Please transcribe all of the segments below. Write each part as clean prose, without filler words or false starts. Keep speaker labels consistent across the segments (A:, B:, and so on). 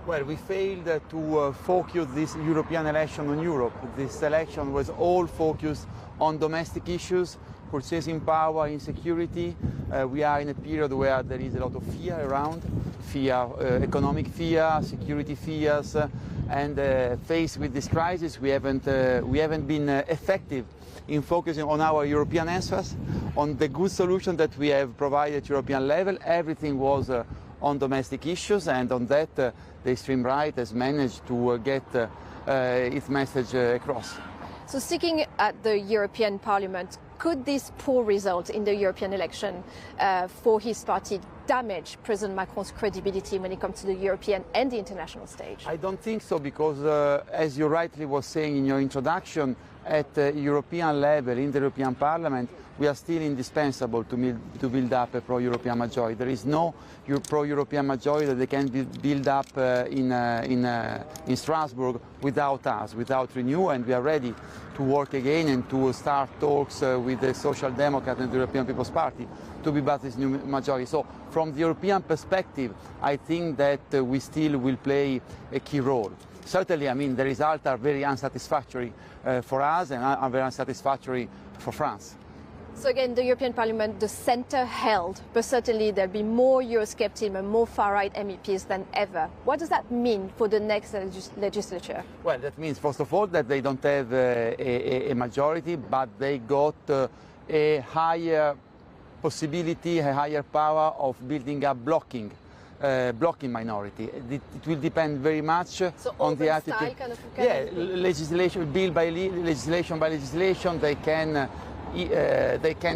A: Well, we failed to focus this European election on Europe. This election was all focused on domestic issues, purchasing power, insecurity. We are in a period where there is a lot of fear around, economic fear, security fears, and faced with this crisis, we haven't been effective in focusing on our European answers, on the good solution that we have provided at European level. Everything was on domestic issues, and on that the extreme right has managed to get its message across.
B: So sticking at the European Parliament, could this poor result in the European election for his party damage President Macron's credibility when it comes to the European and the international stage?
A: I don't think so, because as you rightly was saying in your introduction, at European level, in the European Parliament, we are still indispensable to build up a pro-European majority. There is no pro-European majority that can be built up in Strasbourg without us, without Renew, and we are ready to work again and to start talks with the Social Democrat and the European People's Party to build up this new majority. So from the European perspective, I think that we still will play a key role. Certainly, I mean, the results are very unsatisfactory for us and are very unsatisfactory for France.
B: So again, the European Parliament, the centre held, but certainly there'll be more Euroscepticism and more far-right MEPs than ever. What does that mean for the next legislature?
A: Well, that means, first of all, that they don't have a majority, but they got a higher possibility, a higher power of building up blocking minority. It will depend very much on the attitude. Legislation, bill by legislation, they can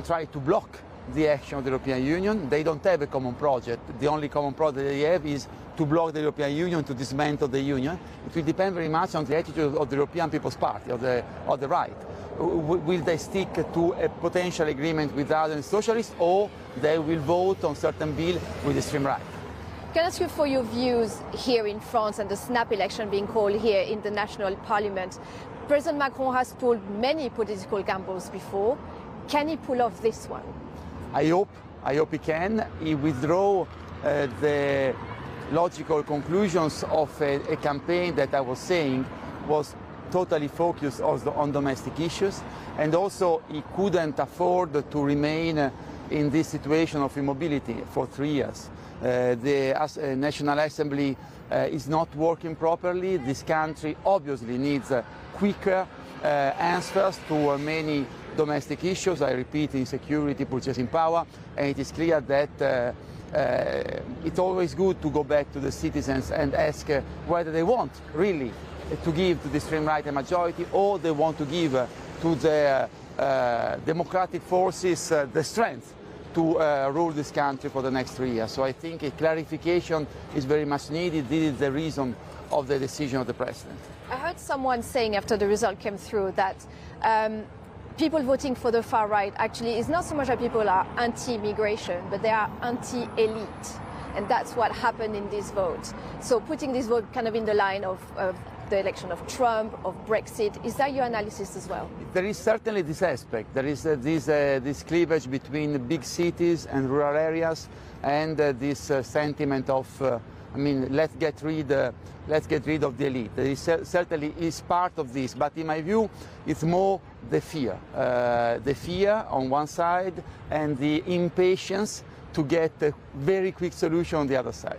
A: try to block the action of the European Union. They don't have a common project. The only common project they have is to block the European Union, to dismantle the Union. It will depend very much on the attitude of the European People's Party, of the right. Will they stick to a potential agreement with other socialists, or they will vote on certain bill with the extreme right?
B: Can I ask you for your views here in France and the snap election being called here in the national parliament? President Macron has pulled many political gambles before. Can he pull off this one? I hope
A: he can. He withdraw the logical conclusions of a campaign that I was saying was totally focused on domestic issues, and also he couldn't afford to remain in this situation of immobility for 3 years. The National Assembly is not working properly. This country obviously needs quicker answers to many domestic issues. I repeat, insecurity, purchasing power, and it is clear that it's always good to go back to the citizens and ask whether they want really to give to the extreme right a majority, or they want to give to the democratic forces the strength to rule this country for the next 3 years. So I think a clarification is very much needed. This is the reason of the decision of the President.
B: I heard someone saying after the result came through that people voting for the far right actually is not so much that people are anti-immigration, but they are anti-elite. And that's what happened in this vote. So putting this vote kind of in the line of the election of Trump, of Brexit, is that your analysis as well?
A: There is certainly this aspect. There is this cleavage between big cities and rural areas, and this sentiment of, let's get rid of the elite. There is certainly is part of this, but in my view, it's more the fear on one side and the impatience to get a very quick solution on the other side.